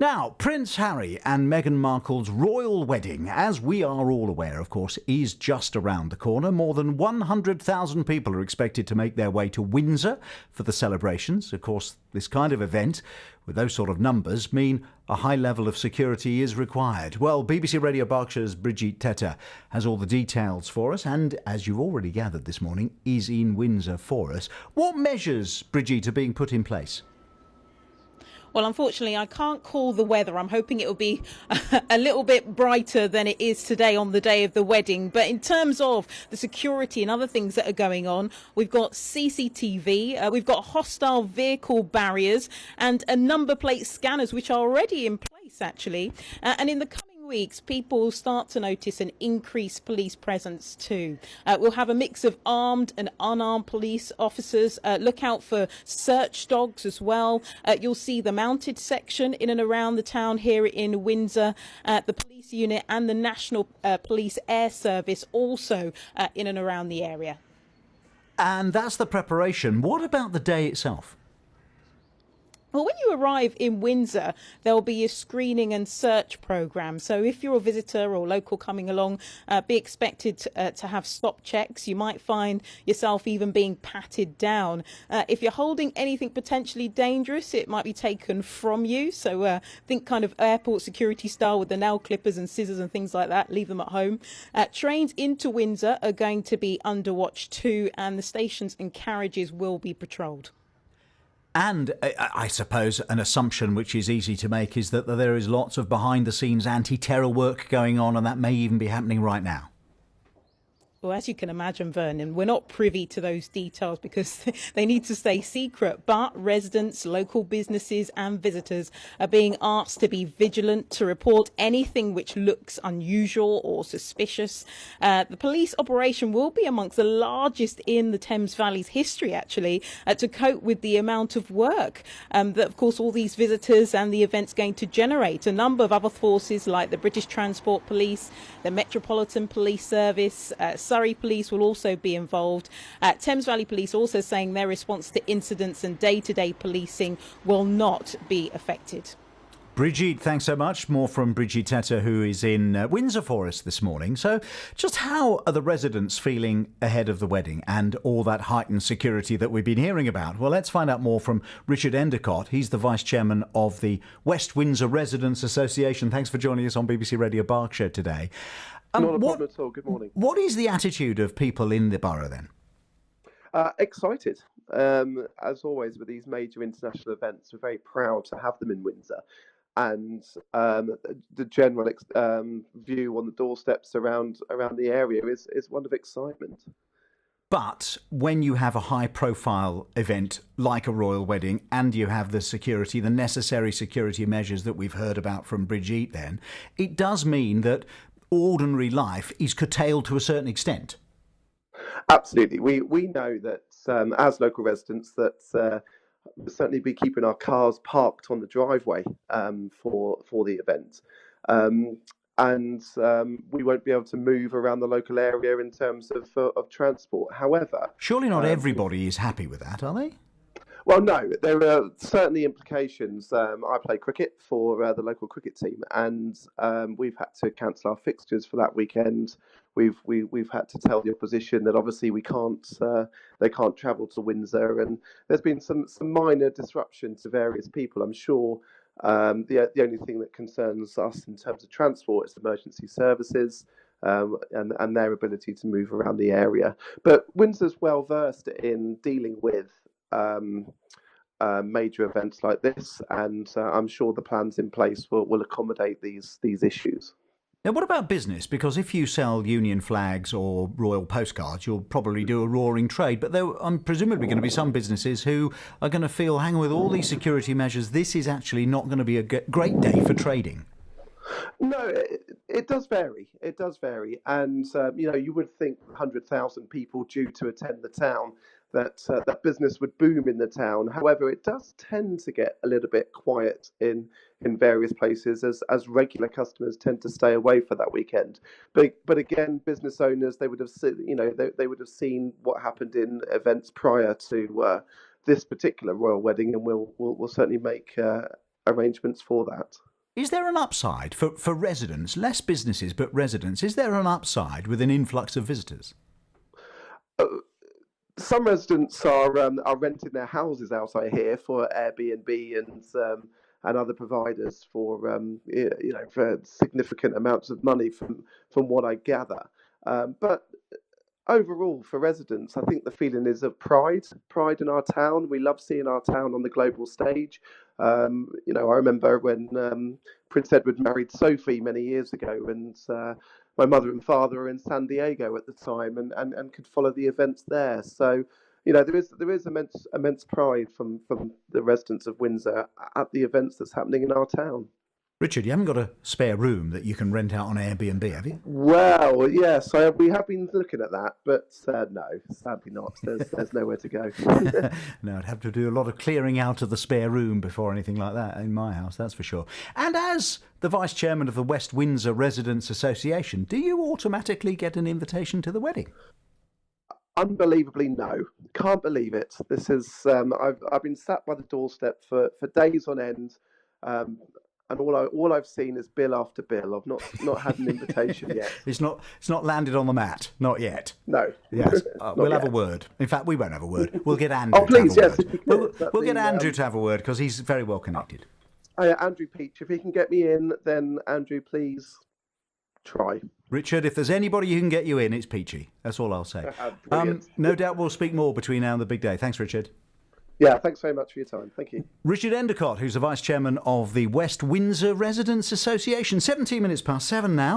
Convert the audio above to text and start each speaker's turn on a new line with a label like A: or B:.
A: Now, Prince Harry and Meghan Markle's royal wedding, as we are all aware, of course, is just around the corner. More than 100,000 people are expected to make their way to Windsor for the celebrations. Of course, this kind of event, with those sort of numbers, mean a high level of security is required. Well, BBC Radio Berkshire's Brigitte Teta has all the details for us and, as you've already gathered this morning, is in Windsor for us. What measures, Brigitte, are being put in place?
B: Well, unfortunately, I can't call the weather. I'm hoping it will be a little bit brighter than it is today on the day of the wedding. But in terms of the security and other things that are going on, we've got CCTV, we've got hostile vehicle barriers and a number plate scanners, which are already in place, actually. And in the coming weeks, people will start to notice an increased police presence too. We'll have a mix of armed and unarmed police officers. Look out for search dogs as well. You'll see the mounted section in and around the town here in Windsor, the police unit and the National Police Air Service also in and around the area.
A: And that's the preparation. What about the day itself?
B: Well, when you arrive in Windsor, there'll be a screening and search programme. So if you're a visitor or local coming along, be expected to have stop checks. You might find yourself even being patted down. If you're holding anything potentially dangerous, it might be taken from you. So think kind of airport security style with the nail clippers and scissors and things like that. Leave them at home. Trains into Windsor are going to be under watch too, and the stations and carriages will be patrolled.
A: And I suppose an assumption which is easy to make is that there is lots of behind-the-scenes anti-terror work going on, and that may even be happening right now.
B: Well, as you can imagine, Vernon, we're not privy to those details because they need to stay secret. But residents, local businesses and visitors are being asked to be vigilant, to report anything which looks unusual or suspicious. The police operation will be amongst the largest in the Thames Valley's history, actually, to cope with the amount of work that, of course, all these visitors and the event's going to generate. A number of other forces like the British Transport Police, the Metropolitan Police Service, Surrey Police will also be involved. Thames Valley Police also saying their response to incidents and day-to-day policing will not be affected.
A: Brigitte, thanks so much. More from Brigitte Teta, who is in Windsor for us this morning. So just how are the residents feeling ahead of the wedding and all that heightened security that we've been hearing about? Well, let's find out more from Richard Endicott. He's the Vice Chairman of the West Windsor Residents Association. Thanks for joining us on BBC Radio Berkshire today.
C: Not a problem at all. Good morning.
A: What is the attitude of people in the borough then?
C: Excited. As always with these major international events, we're very proud to have them in Windsor. And the general view on the doorsteps around the area is one of excitement.
A: But when you have a high-profile event like a royal wedding and you have the security, the necessary security measures that we've heard about from Brigitte then, it does mean that ordinary life is curtailed to a certain extent.
C: Absolutely. We know that as local residents that we'll certainly be keeping our cars parked on the driveway for the event. And we won't be able to move around the local area in terms of transport. However...
A: Surely not everybody is happy with that, are they?
C: Well, no, there are certainly implications. I play cricket for the local cricket team, and we've had to cancel our fixtures for that weekend. We've had to tell the opposition that obviously they can't travel to Windsor, and there's been some minor disruption to various people. I'm sure the only thing that concerns us in terms of transport is emergency services. And their ability to move around the area. But Windsor's well versed in dealing with major events like this, and I'm sure the plans in place will accommodate these issues.
A: Now, what about business? Because if you sell Union flags or royal postcards, you'll probably do a roaring trade. But there are presumably going to be some businesses who are going to feel, hang on, with all these security measures, this is actually not going to be a great day for trading.
C: No, it does vary. It does vary, and you would think 100,000 people due to attend the town, that business would boom in the town. However, it does tend to get a little bit quiet in various places as regular customers tend to stay away for that weekend. But again, business owners, they would have seen what happened in events prior to this particular royal wedding, and we'll certainly make arrangements for that.
A: Is there an upside for residents, less businesses but residents? Is there an upside with an influx of visitors?
C: Some residents are renting their houses out, I hear, for Airbnb and other providers for for significant amounts of money from what I gather. But overall, for residents, I think the feeling is of pride in our town. We love seeing our town on the global stage. I remember when Prince Edward married Sophie many years ago, and my mother and father were in San Diego at the time and could follow the events there. So, there is immense pride from the residents of Windsor at the events that's happening in our town.
A: Richard, you haven't got a spare room that you can rent out on Airbnb, have you?
C: Well, yes, we have been looking at that, but no, sadly not. There's nowhere to go.
A: No, I'd have to do a lot of clearing out of the spare room before anything like that in my house, that's for sure. And as the Vice Chairman of the West Windsor Residents Association, do you automatically get an invitation to the wedding?
C: Unbelievably, no. Can't believe it. This is I've been sat by the doorstep for days on end. And all I've seen is bill after bill. I've not had an invitation yet.
A: It's not landed on the mat, not yet.
C: No.
A: Yes, we'll have a word. In fact, we won't have a word. We'll get Andrew.
C: Oh, please,
A: to have a
C: yes.
A: word. We'll get Andrew to have a word because he's very well connected.
C: Andrew Peach, if he can get me in, then Andrew, please try.
A: Richard, if there's anybody who can get you in, it's Peachy. That's all I'll say.
C: Brilliant.
A: No doubt we'll speak more between now and the big day. Thanks, Richard.
C: Yeah, thanks very much for your time. Thank you.
A: Richard Endicott, who's the Vice Chairman of the West Windsor Residents Association. 17 minutes past 7 now.